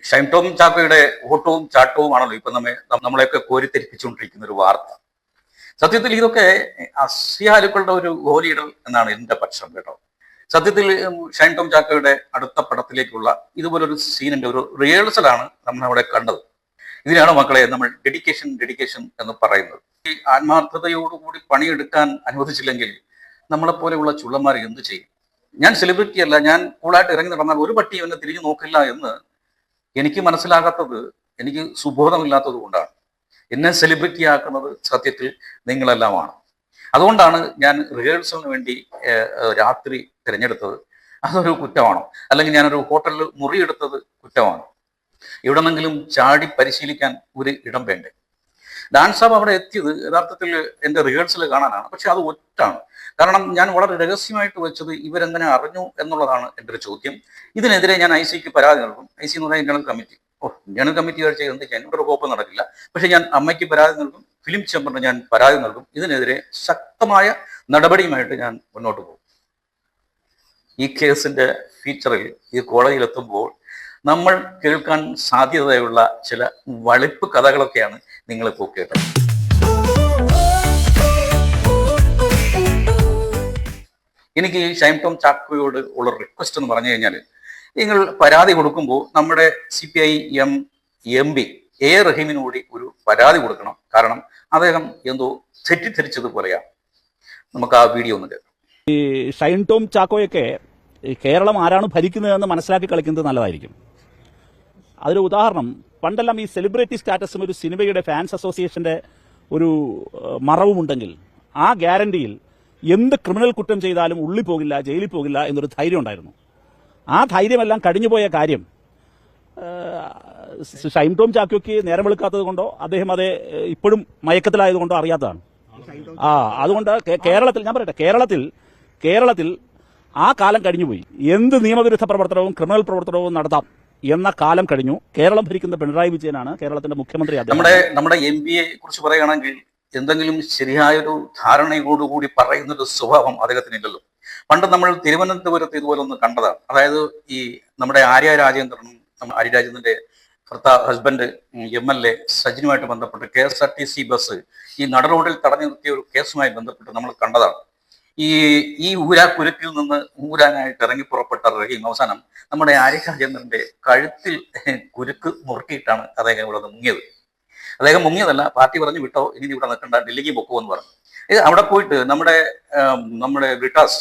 ഷൈൻ ടോം ചാക്കോയുടെ ഓട്ടവും ചാട്ടവുമാണല്ലോ ഇപ്പൊ നമ്മളെയൊക്കെ കോരിത്തെരിപ്പിച്ചുകൊണ്ടിരിക്കുന്ന ഒരു വാർത്ത. സത്യത്തിൽ ഇതൊക്കെ അസ്യാലുക്കളുടെ ഒരു ഗോലിയിടൽ എന്നാണ് എന്റെ പക്ഷം കേട്ടോ. സത്യത്തിൽ ഷൈൻ ടോം ചാക്കോയുടെ അടുത്ത പടത്തിലേക്കുള്ള ഇതുപോലൊരു സീനിന്റെ ഒരു റിഹേഴ്സലാണ് നമ്മൾ അവിടെ കണ്ടത്. ഇതിനാണ് മക്കളെ നമ്മൾ ഡെഡിക്കേഷൻ എന്ന് പറയുന്നത്. ഈ ആത്മാർത്ഥതയോടുകൂടി പണിയെടുക്കാൻ അനുവദിച്ചില്ലെങ്കിൽ നമ്മളെപ്പോലെയുള്ള ചുള്ളന്മാർ എന്ത് ചെയ്യും? ഞാൻ സെലിബ്രിറ്റി അല്ല, ഞാൻ കൂളായിട്ട് ഇറങ്ങി നടന്നാൽ ഒരു പട്ടി എന്നെ തിരിഞ്ഞു നോക്കില്ല എന്ന് എനിക്ക് മനസ്സിലാകാത്തത്, എനിക്ക് സുബോധമില്ലാത്തത് കൊണ്ടാണ്. എന്നെ സെലിബ്രിറ്റി ആക്കുന്നത് സത്യത്തിൽ നിങ്ങളെല്ലാമാണ്. അതുകൊണ്ടാണ് ഞാൻ റിഹേഴ്സലിന് വേണ്ടി രാത്രി തിരഞ്ഞെടുത്തത്. അതൊരു കുറ്റമാണോ? അല്ലെങ്കിൽ ഞാനൊരു ഹോട്ടലിൽ മുറിയെടുത്തത് കുറ്റമാണോ? എവിടെന്നെങ്കിലും ചാടി പരിശീലിക്കാൻ ഒരു ഇടം വേണ്ടേ? ഡാൻസ് ആപ്പ് അവിടെ എത്തിയത് യഥാർത്ഥത്തിൽ എൻ്റെ റിഹേഴ്സൽ കാണാനാണ്. പക്ഷെ അത് ഒറ്റാണ്. കാരണം ഞാൻ വളരെ രഹസ്യമായിട്ട് വെച്ചത് ഇവരെങ്ങനെ അറിഞ്ഞു എന്നുള്ളതാണ് എൻ്റെ ഒരു ചോദ്യം. ഇതിനെതിരെ ഞാൻ IC പരാതി നൽകും. IC എന്ന് പറഞ്ഞാൽ ഇന്റേണൽ കമ്മിറ്റി. ഇന്റേണൽ കമ്മിറ്റി കഴിച്ച് എന്ത് ചെയ്യാൻ ഇവിടെ ഒരു കോപ്പം നടക്കില്ല. പക്ഷെ ഞാൻ അമ്മയ്ക്ക് പരാതി നൽകും, ഫിലിം ചേംബറിന് ഞാൻ പരാതി നൽകും. ഇതിനെതിരെ ശക്തമായ നടപടിയുമായിട്ട് ഞാൻ മുന്നോട്ട് പോകും. ഈ കേസിന്റെ ഫീച്ചറിൽ ഈ കോടതിയിലെത്തുമ്പോൾ നമ്മൾ കേൾക്കാൻ സാധ്യതയുള്ള ചില വളിപ്പ് കഥകളൊക്കെയാണ് നിങ്ങളിപ്പോൾ കേട്ടത്. എനിക്ക് ഷൈൻ ടോം ചാക്കോയോട് ഉള്ള റിക്വസ്റ്റ് എന്ന് പറഞ്ഞു കഴിഞ്ഞാൽ, നിങ്ങൾ പരാതി കൊടുക്കുമ്പോൾ നമ്മുടെ CPIM MP A റഹീമിനോട് ഒരു പരാതി കൊടുക്കണം. കാരണം അദ്ദേഹം എന്തോ തെറ്റിദ്ധരിച്ചതുപോലെയാണ്. നമുക്ക് ആ വീഡിയോ ഒന്ന് കേൾക്കാം. ഈ ഷൈൻ ടോം ചാക്കോയൊക്കെ കേരളം ആരാണ് ഭരിക്കുന്നതെന്ന് മനസ്സിലാക്കി കളിക്കുന്നത് നല്ലതായിരിക്കും. അതൊരു ഉദാഹരണം, പണ്ടെല്ലാം ഈ സെലിബ്രിറ്റി സ്റ്റാറ്റസും ഒരു സിനിമയുടെ ഫാൻസ് അസോസിയേഷന്റെ ഒരു മറവുമുണ്ടെങ്കിൽ ആ ഗ്യാരണ്ടിയിൽ എന്ത് ക്രിമിനൽ കുറ്റം ചെയ്താലും ഉള്ളിൽ പോകില്ല, ജയിലിൽ പോകില്ല എന്നൊരു ധൈര്യം ഉണ്ടായിരുന്നു. ആ ധൈര്യമെല്ലാം കഴിഞ്ഞുപോയ കാര്യം ഷൈൻ ടോം ചാക്കോയ്ക്ക് നേരം വെളുക്കാത്തത് കൊണ്ടോ അദ്ദേഹം അത് ഇപ്പോഴും മയക്കത്തിലായതുകൊണ്ടോ അറിയാത്തതാണ്. അതുകൊണ്ട് കേരളത്തിൽ ഞാൻ പറയട്ടെ, കേരളത്തിൽ ആ കാലം കഴിഞ്ഞുപോയി. എന്ത് നിയമവിരുദ്ധ പ്രവർത്തനവും ക്രിമിനൽ പ്രവർത്തനവും നടത്താം എന്ന കാലം കഴിഞ്ഞു. കേരളം ഭരിക്കുന്ന പിണറായി വിജയനാണ് കേരളത്തിന്റെ മുഖ്യമന്ത്രി. നമ്മുടെ MPയെ കുറിച്ച് പറയുകയാണെങ്കിൽ എന്തെങ്കിലും ശരിയായൊരു ധാരണയോടുകൂടി പറയുന്നൊരു സ്വഭാവം അദ്ദേഹത്തിനില്ലല്ലോ. പണ്ട് നമ്മൾ തിരുവനന്തപുരത്ത് ഇതുപോലെ ഒന്ന് കണ്ടതാണ്. അതായത് ഈ നമ്മുടെ ആര്യ രാജേന്ദ്രനും രാജേന്ദ്രന്റെ ഹസ്ബൻഡ് MLA സജിനുമായിട്ട് ബന്ധപ്പെട്ട് KSRTC ബസ് ഈ നട റോഡിൽ തടഞ്ഞു നിർത്തിയ ഒരു കേസുമായി ബന്ധപ്പെട്ട് നമ്മൾ കണ്ടതാണ്. ഈ ഊരാക്കുരുക്കിൽ നിന്ന് ഊരാനായിട്ട് ഇറങ്ങി പുറപ്പെട്ട റഹീം അവസാനം നമ്മുടെ ആര്യ രാജേന്ദ്രന്റെ കഴുത്തിൽ കുരുക്ക് മുറുക്കിയിട്ടാണ് അദ്ദേഹം ഇവിടെ മുങ്ങിയത്. അദ്ദേഹം മുങ്ങിയതല്ല, പാർട്ടി പറഞ്ഞു വിട്ടോ, ഇനി ഇവിടെ നിൽക്കണ്ട, ഡൽഹിക്ക് പൊക്കോ എന്ന് പറഞ്ഞു. അവിടെ പോയിട്ട് നമ്മുടെ ബ്രിട്ടാസ്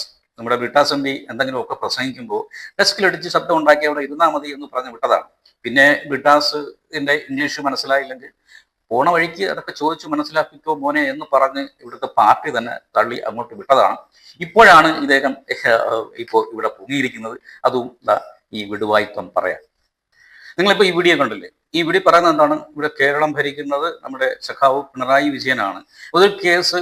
MP എന്തെങ്കിലുമൊക്കെ പ്രസംഗിക്കുമ്പോൾ ഡെസ്കിലടിച്ച് ശബ്ദം ഉണ്ടാക്കി അവിടെ ഇരുന്നാൽ മതി എന്ന് പറഞ്ഞ് വിട്ടതാണ്. പിന്നെ ബ്രിട്ടാസിന്റെ ഇംഗ്ലീഷ് മനസ്സിലായില്ലെങ്കിൽ പോണ വഴിക്ക് അതൊക്കെ ചോദിച്ചു മനസ്സിലാക്കിക്കോ മോനെ എന്ന് പറഞ്ഞ് ഇവിടുത്തെ പാർട്ടി തന്നെ തള്ളി അങ്ങോട്ട് വിട്ടതാണ്. ഇപ്പോഴാണ് ഇദ്ദേഹം ഇപ്പോൾ ഇവിടെ പൊങ്ങിയിരിക്കുന്നത്. അതും ഈ വിടുവായിത്വം പറയാം. നിങ്ങളിപ്പോൾ ഈ വീഡിയോ കണ്ടില്ലേ? ഈ വീഡിയോ പറയുന്നത് എന്താണ്? ഇവിടെ കേരളം ഭരിക്കുന്നത് നമ്മുടെ സഖാവ് പിണറായി വിജയനാണ്. ഒരു കേസ്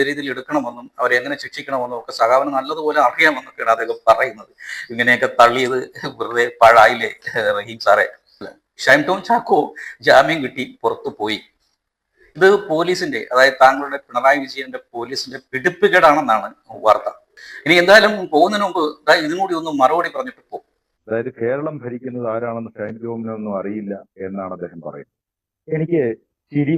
രീതിയിൽ എടുക്കണമെന്നും അവരെ എങ്ങനെ ശിക്ഷിക്കണമെന്നും ഒക്കെ സഖാവിന് നല്ലതുപോലെ അറിയാമെന്നൊക്കെയാണ് അദ്ദേഹം പറയുന്നത്. ഇങ്ങനെയൊക്കെ തള്ളിയത് വെറുതെ പാഴായില്ലേ റഹീം സാറേ? ഷൈൻ ടോം ചാക്കോ ജാമ്യം കിട്ടി പുറത്തു പോയി. ഇത് പോലീസിന്റെ, അതായത് താങ്കളുടെ പിണറായി വിജയന്റെ പോലീസിന്റെ പിടിപ്പുകേടാണെന്നാണ് വാർത്ത. ഇനി എന്തായാലും പോകുന്നതിന് മുമ്പ് ഇതിനൂടി ഒന്ന് മറുപടി പറഞ്ഞിട്ട് പോകും. അതായത് കേരളം ഭരിക്കുന്നത് ആരാണെന്ന് ഷൈൻ ടോമിനൊന്നും അറിയില്ല എന്നാണ് അദ്ദേഹം പറയുന്നത്. എനിക്ക് ചിരി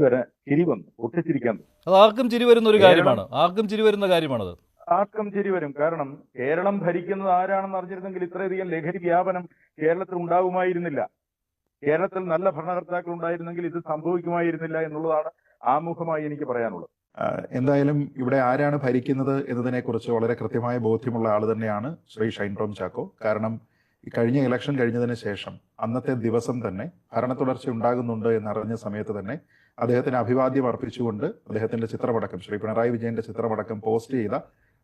വന്നു, പൊട്ടിച്ചിരിക്കാൻ. അത് ആർക്കും ചിരി വരുന്ന ഒരു കാര്യമാണ്, ആർക്കും ചിരി വരുന്ന കാര്യമാണത്. ആർക്കും ചിരി വരും. കാരണം കേരളം ഭരിക്കുന്നത് ആരാണെന്ന് അറിഞ്ഞിരുന്നെങ്കിൽ ഇത്രയധികം ലഹരി വ്യാപനം കേരളത്തിൽ ഉണ്ടാകുമായിരുന്നില്ല. കേരളത്തിൽ നല്ല ഭരണകർത്താക്കൾ ഉണ്ടായിരുന്നെങ്കിൽ ഇത് സംഭവിക്കുമായിരുന്നില്ല എന്നുള്ളതാണ് ആമുഖമായി എനിക്ക് പറയാനുള്ളത്. എന്തായാലും ഇവിടെ ആരാണ് ഭരിക്കുന്നത് എന്നതിനെ കുറിച്ച് വളരെ കൃത്യമായ ബോധ്യമുള്ള ആൾ തന്നെയാണ് ശ്രീ ഷൈൻ ടോം ചാക്കോ. കാരണം ഈ കഴിഞ്ഞ ഇലക്ഷൻ കഴിഞ്ഞതിന് ശേഷം അന്നത്തെ ദിവസം തന്നെ ഭരണ തുടർച്ച ഉണ്ടാകുന്നുണ്ട് എന്നറിഞ്ഞ സമയത്ത് തന്നെ അദ്ദേഹത്തിന് അഭിവാദ്യം അർപ്പിച്ചുകൊണ്ട് അദ്ദേഹത്തിന്റെ ചിത്രമടക്കം, ശ്രീ പിണറായി വിജയന്റെ ചിത്രമടക്കം പോസ്റ്റ് ചെയ്ത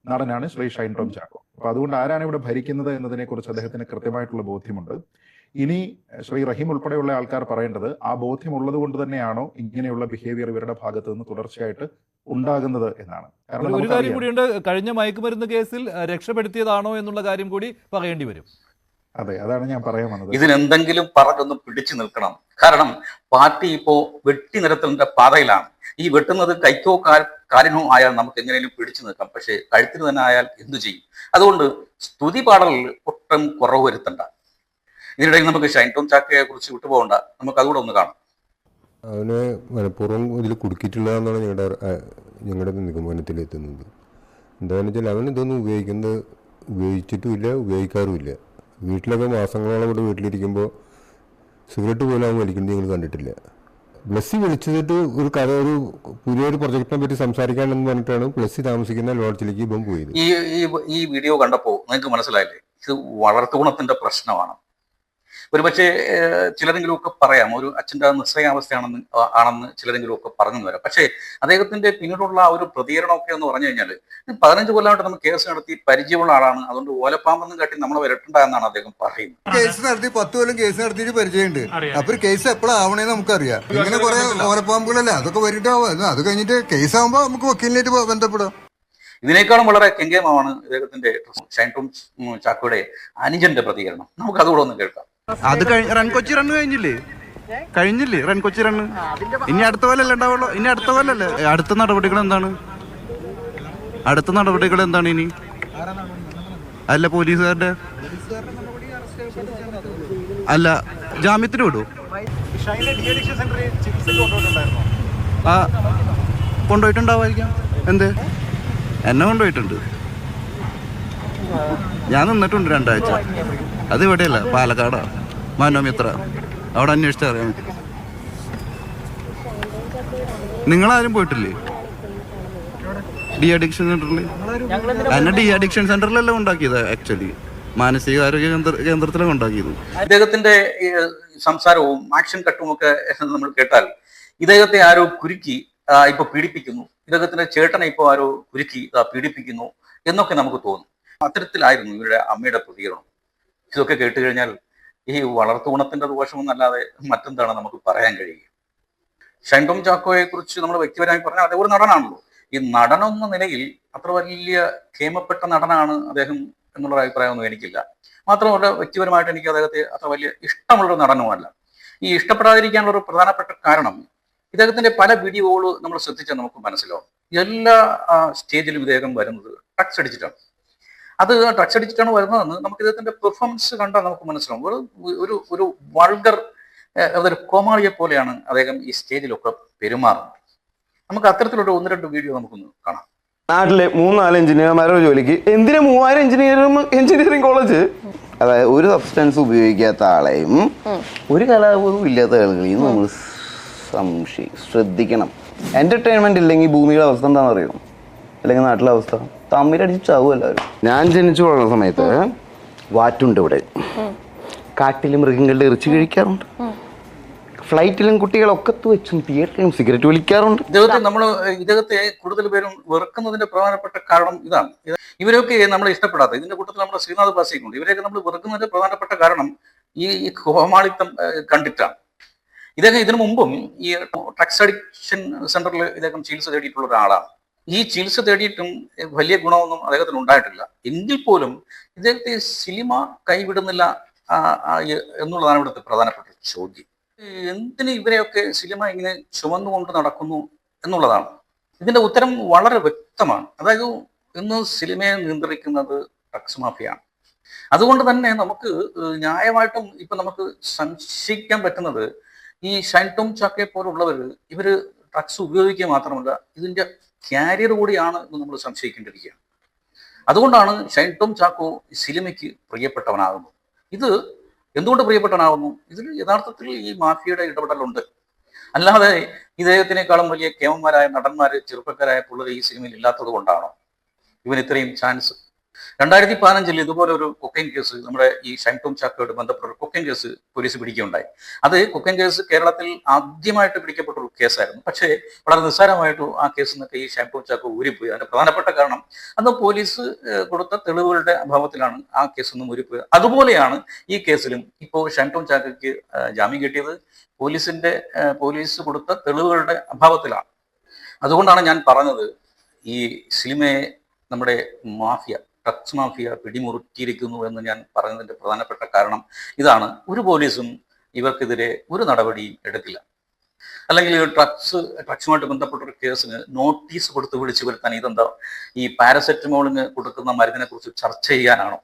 നടനാണ് ശ്രീ ഷൈൻ ടോം ചാക്കോ. അപ്പൊ അതുകൊണ്ട് ആരാണ് ഇവിടെ ഭരിക്കുന്നത് എന്നതിനെ കുറിച്ച് അദ്ദേഹത്തിന് കൃത്യമായിട്ടുള്ള ബോധ്യമുണ്ട്. ഇനി ശ്രീ റഹീം ഉൾപ്പെടെയുള്ള ആൾക്കാർ പറയേണ്ടത് ആ ബോധ്യമുള്ളത് കൊണ്ട് തന്നെയാണോ ഇങ്ങനെയുള്ള ബിഹേവിയർ ഇവരുടെ ഭാഗത്ത് നിന്ന് തുടർച്ചയായിട്ട് ഉണ്ടാകുന്നത് എന്നാണ്. കാരണം ഒരു കാര്യം കൂടിയുണ്ട്, കഴിഞ്ഞ മയക്കുമരുന്ന് കേസിൽ രക്ഷപ്പെടുത്തിയതാണോ എന്നുള്ള കാര്യം കൂടി പറയേണ്ടി വരും. അതെ, അതാണ് ഞാൻ പറയാൻ വന്നത്. ഇതിനെന്തെങ്കിലും പറഞ്ഞൊന്ന് പിടിച്ചു നിൽക്കണം. കാരണം പാർട്ടി ഇപ്പോ വെട്ടി നിരത്തലിന്റെ പാതയിലാണ്. ഈ വെട്ടുന്നത് കൈക്കോ കാലിനോ ആയാൽ നമുക്ക് എങ്ങനെയും പിടിച്ചു നിൽക്കാം. പക്ഷെ കഴുത്തിന് തന്നെ ആയാൽ എന്തു ചെയ്യും? അതുകൊണ്ട് സ്തുതി പാടലിൽ ഒട്ടും കുറവ് വരുത്തണ്ട. ഇതിനിടയിൽ നമുക്ക് ഷൈൻ ടോം ചാക്കയെ കുറിച്ച് വിട്ടുപോകണ്ട, നമുക്ക് അതുകൂടെ ഒന്ന് കാണാം. അവനെ മനഃപൂർവ്വം ഇതിൽ കുടുക്കിയിട്ടുള്ളതെന്നാണ് ഞങ്ങളുടെ നിഗമനത്തിലെത്തുന്നത്. എന്താണെന്ന് വെച്ചാൽ അവൻ ഇതൊന്നും ഉപയോഗിച്ചിട്ടുമില്ല, ഉപയോഗിക്കാറുമില്ല. വീട്ടിലൊക്കെ മാസങ്ങളോളം കൂടെ വീട്ടിലിരിക്കുമ്പോൾ സിഗരറ്റ് പോലും അവൻ വലിക്കുന്നത് ഞങ്ങൾ കണ്ടിട്ടില്ല. ബ്ലസ്സി വിളിച്ചിട്ട് ഒരു പുതിയൊരു പ്രൊജക്റ്റിനെ പറ്റി സംസാരിക്കാനെന്ന് പറഞ്ഞിട്ടാണ് ബ്ലസ്സി താമസിക്കുന്ന ലോഡ്ജിലേക്ക് ഇപ്പം പോയത്. ഈ വീഡിയോ കണ്ടപ്പോൾ നിങ്ങൾക്ക് മനസ്സിലായില്ലേ, ഇത് വളർത്തുഗുണത്തിന്റെ പ്രശ്നമാണ്. ഒരുപക്ഷെ ചിലരെങ്കിലും ഒക്കെ പറയാം, ഒരു അച്ഛൻ്റെ നിസ്സഹായാവസ്ഥയാണെന്ന് ചിലരെങ്കിലും ഒക്കെ പറഞ്ഞു വരാം. പക്ഷേ അദ്ദേഹത്തിന്റെ പിന്നീടുള്ള ഒരു പ്രതികരണമൊക്കെ എന്ന് പറഞ്ഞു കഴിഞ്ഞാൽ 15 കൊല്ലമായിട്ട് നമുക്ക് കേസ് നടത്തി പരിചയമുള്ള ആളാണ്, അതുകൊണ്ട് ഓലപ്പാമ്പെന്നും കാട്ടി നമ്മളെ വരട്ടണ്ട എന്നാണ് അദ്ദേഹം പറയുന്നത്. കേസ് നടത്തി 10 കൊല്ലം കേസ് നടത്തിയിട്ട് പരിചയമുണ്ട്. അപ്പൊ കേസ് എപ്പോഴാവണേന്ന് നമുക്കറിയാം. ഇങ്ങനെ കുറെ ഓലപ്പാമ്പുകളല്ലേ, അതൊക്കെ വരിട്ടാവും. അത് കഴിഞ്ഞിട്ട് കേസാകുമ്പോ നമുക്ക് വക്കീലിനായിട്ട് ബന്ധപ്പെടാം. ഇതിനേക്കാളും വളരെ കെങ്കേമമാണ് ഇദ്ദേഹത്തിന്റെ ഷൈൻ ടോം ചാക്കോയുടെ അനുജന്റെ പ്രതികരണം. നമുക്ക് അതുകൂടെ ഒന്ന് കേൾക്കാം. അത് കൊച്ചി റണ്ണ് കഴിഞ്ഞില്ലേ റൺ കൊച്ചി റണ്ണ്. ഇനി അടുത്ത കൊല്ലല്ലേ ഉണ്ടാവുള്ളൂ. ഇനി അടുത്ത കൊല്ലല്ലേ. അടുത്ത നടപടികൾ എന്താണ് ഇനി? അല്ല പോലീസുകാരുടെ അല്ല ജാമ്യത്തിന് വിടൂ. ആ കൊണ്ടുപോയിട്ടുണ്ടാവായിരിക്കാം. എന്ത് എന്നെ കൊണ്ടുപോയിട്ടുണ്ട്. ഞാൻ നിന്നിട്ടുണ്ട് 2 ആഴ്ച. അത് ഇവിടെയല്ല, പാലക്കാടാ, മനോമിത്ര. അവിടെ അന്വേഷിച്ചറിയാം. നിങ്ങളാരും പോയിട്ടില്ലേ ഡി അഡിക്ഷൻ സെന്ററിൽ? എന്നെ ഡി അഡിക്ഷൻ സെന്ററിലല്ല ഉണ്ടാക്കിയത്. ആക്ച്വലി മാനസികാരോഗ്യ കേന്ദ്രത്തിലാണ് ഉണ്ടാക്കിയത്. ഇദ്ദേഹത്തിന്റെ സംസാരവും ആക്ഷൻ കട്ടും ഒക്കെ നമ്മൾ കേട്ടാൽ ഇദ്ദേഹത്തെ ആരോ കുരുക്കി ഇപ്പൊ പീഡിപ്പിക്കുന്നു, ഇദ്ദേഹത്തിന്റെ ചേട്ടനെ ഇപ്പൊ ആരോ കുരുക്കി പീഡിപ്പിക്കുന്നു എന്നൊക്കെ നമുക്ക് തോന്നും. അത്തരത്തിലായിരുന്നു ഇവരുടെ അമ്മയുടെ പ്രതികരണം. ഇതൊക്കെ കേട്ട് കഴിഞ്ഞാൽ ഈ വളർത്തുഗുണത്തിന്റെ ദോഷമൊന്നല്ലാതെ മറ്റെന്താണ് നമുക്ക് പറയാൻ കഴിയുക? ഷൈൻ ടോം ചാക്കോയെ കുറിച്ച് നമ്മൾ വ്യക്തിപരമായി പറഞ്ഞാൽ അദ്ദേഹം ഒരു നടനാണല്ലോ. ഈ നടനെന്ന നിലയിൽ അത്ര വലിയ കേമപ്പെട്ട നടനാണ് അദ്ദേഹം എന്നുള്ള അഭിപ്രായമൊന്നും എനിക്കില്ല. മാത്രമല്ല വ്യക്തിപരമായിട്ട് എനിക്ക് അദ്ദേഹത്തെ അത്ര വലിയ ഇഷ്ടമുള്ളൊരു നടനുമല്ല. ഈ ഇഷ്ടപ്പെടാതിരിക്കാനുള്ള ഒരു പ്രധാനപ്പെട്ട കാരണം ഇദ്ദേഹത്തിന്റെ പല വീഡിയോകൾ നമ്മൾ ശ്രദ്ധിച്ചാൽ നമുക്ക് മനസ്സിലാവും. എല്ലാ സ്റ്റേജിലും ഇദ്ദേഹം വരുന്നത് ടക്സ് അടിച്ചിട്ടാണ്. അത് ടച്ച് അടിച്ചിട്ടാണ് വരുന്നതെന്ന് നമുക്ക് ഇദ്ദേഹത്തിന്റെ പെർഫോമൻസ് കണ്ടാൽ നമുക്ക് മനസ്സിലാവും. ഒരു വൾഗർ, അതൊരു കോമാളിയെ പോലെയാണ് അദ്ദേഹം ഈ സ്റ്റേജിലൊക്കെ പെരുമാറുന്നത്. നമുക്ക് അത്തരത്തിലുള്ള 1-2 വീഡിയോ നമുക്കൊന്ന് കാണാം. നാട്ടിലെ 3-4 എഞ്ചിനീയർമാരുടെ ജോലിക്ക് എന്തിനാ 3000 എഞ്ചിനീയറിംഗ് കോളേജ്? അതായത് ഒരു സബ്സ്റ്റൻസ് ഉപയോഗിക്കാത്ത ആളെയും ഒരു കലാബോധവും ഇല്ലാത്ത ആളുകളെയും നമ്മൾ ശ്രദ്ധിക്കണം. എന്റർടൈൻമെന്റ് ഇല്ലെങ്കിൽ ഭൂമിയുടെ അവസ്ഥ എന്താണെന്ന് അറിയണം. അല്ലെങ്കിൽ നാട്ടിലെ അവസ്ഥ തമ്മിലടിച്ച് ചാവും എല്ലാവരും. ഞാൻ ജനിച്ചു വളർന്ന സമയത്ത് വാറ്റുണ്ട് ഇവിടെ. കാട്ടിൽ മൃഗങ്ങളുടെ ഇറച്ചി കഴിക്കാറുണ്ട്. ഫ്ലൈറ്റിലും കുട്ടികളൊക്കത്ത് വെച്ചും തിയേറ്ററിലും സിഗരറ്റ് വലിക്കാറുണ്ട്. ഇദ്ദേഹത്തെ കൂടുതൽ പേരും വെറുക്കുന്നതിന്റെ പ്രധാനപ്പെട്ട കാരണം ഇതാണ്. ഇവരൊക്കെ നമ്മൾ ഇഷ്ടപ്പെടാത്ത, ഇതിന്റെ കൂട്ടത്തിൽ നമ്മുടെ ശ്രീനാഥ് ഭാസിക്കുണ്ട്. ഇവരെയൊക്കെ നമ്മൾ വെറുക്കുന്നതിന്റെ പ്രധാനപ്പെട്ട കാരണം ഈ കോമാളിത്തം കണ്ടിട്ടാണ്. ഇദ്ദേഹം ഇതിനു മുമ്പും ഈ ഡ്രഗ്സ് അഡിക്ഷൻ സെന്ററിൽ ഇദ്ദേഹം ചികിത്സ തേടിയിട്ടുള്ള ഒരാളാണ്. ഈ ചികിത്സ തേടിയിട്ടും വലിയ ഗുണമൊന്നും അദ്ദേഹത്തിന് ഉണ്ടായിട്ടില്ല. എങ്കിൽ പോലും ഇദ്ദേഹത്തെ സിനിമ കൈവിടുന്നില്ല എന്നുള്ളതാണ് ഇവിടുത്തെ പ്രധാനപ്പെട്ട ചോദ്യം. എന്തിന് ഇവരെയൊക്കെ സിനിമ ഇങ്ങനെ ചുമന്നുകൊണ്ട് നടക്കുന്നു എന്നുള്ളതാണ്. ഇതിന്റെ ഉത്തരം വളരെ വ്യക്തമാണ്. അതായത് ഇന്ന് സിനിമയെ നിയന്ത്രിക്കുന്നത് ഡ്രഗ്സ് മാഫിയാണ്. അതുകൊണ്ട് തന്നെ നമുക്ക് ന്യായമായിട്ടും ഇപ്പൊ നമുക്ക് സംശയിക്കാൻ പറ്റുന്നത് ഈ ഷൈൻ ടോം ചാക്കയെ പോലുള്ളവർ ഇവര് ഡ്രഗ്സ് ഉപയോഗിക്കുക മാത്രമല്ല ഇതിന്റെ ക്യാരിയർ കൂടിയാണ് എന്ന് നമ്മൾ സംശയിക്കേണ്ടിയിരിക്കുകയാണ്. അതുകൊണ്ടാണ് ഷൈൻ ടോം ചാക്കോ സിനിമയ്ക്ക് പ്രിയപ്പെട്ടവനാകുന്നത്. ഇത് എന്തുകൊണ്ട് പ്രിയപ്പെട്ടവനാകുന്നു? ഇതിൽ യഥാർത്ഥത്തിൽ ഈ മാഫിയയുടെ ഇടപെടലുണ്ട്. അല്ലാതെ ഇദ്ദേഹത്തിനേക്കാളും വലിയ കേമന്മാരായ നടന്മാര്, ചെറുപ്പക്കാരായ പിള്ളേർ ഈ സിനിമയിൽ ഇല്ലാത്തത് കൊണ്ടാണോ ഇവൻ ഇത്രയും ചാൻസ്? 2015 ഇതുപോലെ ഒരു കൊക്കൈൻ കേസ്, നമ്മുടെ ഈ ഷൈൻ ടോം ചാക്കോയോട് ബന്ധപ്പെട്ട ഒരു കൊക്കൈൻ കേസ് പോലീസ് പിടിക്കുകയുണ്ടായി. അത് കൊക്കൈൻ കേസ് കേരളത്തിൽ ആദ്യമായിട്ട് പിടിക്കപ്പെട്ട ഒരു കേസായിരുന്നു. പക്ഷേ വളരെ നിസ്സാരമായിട്ട് ആ കേസിൽ നിന്നൊക്കെ ഈ ഷൈൻ ടോം ചാക്കോ ഊരിപ്പോയി. അതിന്റെ പ്രധാനപ്പെട്ട കാരണം അന്ന് പോലീസ് കൊടുത്ത തെളിവുകളുടെ അഭാവത്തിലാണ് ആ കേസിൽ നിന്നും ഊരിപ്പോയത്. അതുപോലെയാണ് ഈ കേസിലും ഇപ്പോൾ ഷൈൻ ടോം ചാക്കോയ്ക്ക് ജാമ്യം കിട്ടിയത് പോലീസ് കൊടുത്ത തെളിവുകളുടെ അഭാവത്തിലാണ്. അതുകൊണ്ടാണ് ഞാൻ പറഞ്ഞത് ഈ സിനിമയെ നമ്മുടെ മാഫിയ, ഡ്രഗ്സ് മാഫിയ പിടിമുറുക്കിയിരിക്കുന്നു എന്ന് ഞാൻ പറഞ്ഞതിന്റെ പ്രധാനപ്പെട്ട കാരണം ഇതാണ്. ഒരു പോലീസും ഇവർക്കെതിരെ ഒരു നടപടിയും എടുക്കില്ല. അല്ലെങ്കിൽ ഡ്രഗ്സുമായിട്ട് ബന്ധപ്പെട്ട ഒരു കേസിന് നോട്ടീസ് കൊടുത്ത് വിളിച്ചു വരുത്താൻ ഇതെന്താ ഈ പാരസെറ്റമോളിന് കൊടുക്കുന്ന മരുന്നിനെ കുറിച്ച് ചർച്ച ചെയ്യാനാണോ?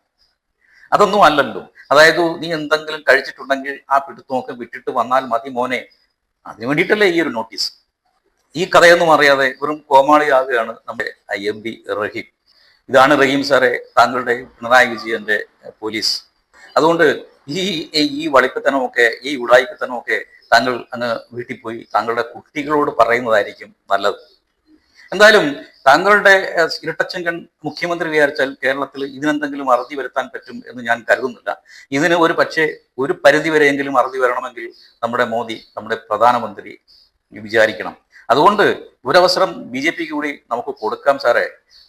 അതൊന്നും അല്ലല്ലോ. അതായത് നീ എന്തെങ്കിലും കഴിച്ചിട്ടുണ്ടെങ്കിൽ ആ പിടുത്തമൊക്കെ വിട്ടിട്ട് വന്നാൽ മതി മോനെ. അതിനു വേണ്ടിയിട്ടല്ലേ ഈ ഒരു നോട്ടീസ്. ഈ കഥയൊന്നും അറിയാതെ വെറും കോമാളിയാകുകയാണ് നമ്മുടെ IMB റഹീം. ഇതാണ് റഹീം സാറെ താങ്കളുടെ പിണറായി വിജയന്റെ പോലീസ്. അതുകൊണ്ട് ഈ വളിപ്പത്തനമൊക്കെ, ഈ ഉടായിപ്പത്തനമൊക്കെ താങ്കൾ അങ്ങ് വീട്ടിൽ പോയി താങ്കളുടെ കുട്ടികളോട് പറയുന്നതായിരിക്കും നല്ലത്. എന്തായാലും താങ്കളുടെ ഇരട്ടച്ചങ്കൻ മുഖ്യമന്ത്രി വിചാരിച്ചാൽ കേരളത്തിൽ ഇതിനെന്തെങ്കിലും അറുതി വരുത്താൻ പറ്റും എന്ന് ഞാൻ കരുതുന്നില്ല. ഇതിന് ഒരു പരിധി വരെയെങ്കിലും അറുതി വരണമെങ്കിൽ നമ്മുടെ മോദി, നമ്മുടെ പ്രധാനമന്ത്രി വിചാരിക്കണം. അതുകൊണ്ട് ഒരവസരം BJP കൂടി നമുക്ക് കൊടുക്കാം സാറേ.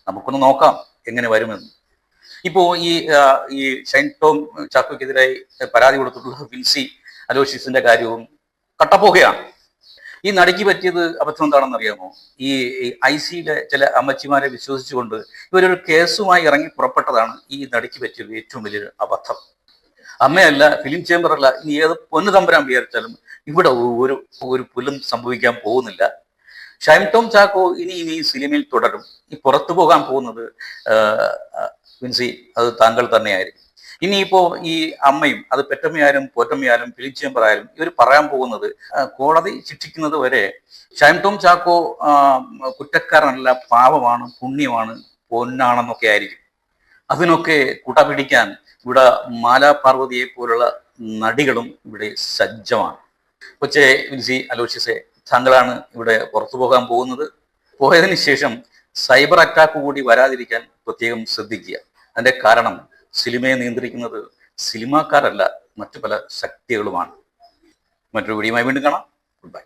നമുക്കൊന്ന് നോക്കാം എങ്ങനെ വരുമെന്ന്. ഇപ്പോ ഈ ഷൈൻ ടോം ചാക്കോയ്ക്കെതിരായി പരാതി കൊടുത്തിട്ടുള്ള വിൻസി അലോഷ്യസിന്റെ കാര്യവും കട്ടപ്പോകയാണ്. ഈ നടിക്ക് പറ്റിയത് അബദ്ധം എന്താണെന്ന് അറിയാമോ? ഈ ICയിലെ ചില അമ്മച്ചിമാരെ വിശ്വസിച്ചുകൊണ്ട് ഇവരൊരു കേസുമായി ഇറങ്ങി പുറപ്പെട്ടതാണ് ഈ നടിക്ക് പറ്റിയത് ഏറ്റവും വലിയൊരു അബദ്ധം. അമ്മയല്ല, ഫിലിം ചേംബർ അല്ല, ഇനി ഏത് പൊന്നു തമ്പരാൻ വിചാരിച്ചാലും ഇവിടെ ഒരു പുല്ലും സംഭവിക്കാൻ പോകുന്നില്ല. ഷൈൻ ടോം ചാക്കോ ഇനി ഈ സിനിമയിൽ തുടരും. ഈ പുറത്തു പോകാൻ പോകുന്നത് വിൻസി, അത് താങ്കൾ തന്നെയായിരിക്കും. ഇനിയിപ്പോ ഈ അമ്മയും, അത് പെറ്റമ്മയായാലും പോറ്റമ്മയായാലും ഫിലിം ചേംബർ ആയാലും, ഇവർ പറയാൻ പോകുന്നത് കോടതി ശിക്ഷിക്കുന്നത് വരെ ഷൈൻ ടോം ചാക്കോ കുറ്റക്കാരനല്ല, പാവമാണ്, പുണ്യമാണ്, പൊന്നാണെന്നൊക്കെ ആയിരിക്കും. അതിനൊക്കെ കുട പിടിക്കാൻ ഇവിടെ മാലാ പാർവതിയെ പോലുള്ള നടികളും ഇവിടെ സജ്ജമാണ്. കൊച്ചെ വിൻസി അലോഷ്യസെ, താങ്കളാണ് ഇവിടെ പുറത്തു പോകാൻ പോകുന്നത്. പോയതിന് ശേഷം സൈബർ അറ്റാക്ക് കൂടി വരാതിരിക്കാൻ പ്രത്യേകം ശ്രദ്ധിക്കുക. അതിന്റെ കാരണം സിനിമയെ നിയന്ത്രിക്കുന്നത് സിനിമാക്കാരല്ല, മറ്റു പല ശക്തികളുമാണ്. മറ്റൊരു വീഡിയോയുമായി വീണ്ടും കാണാം. Good bye.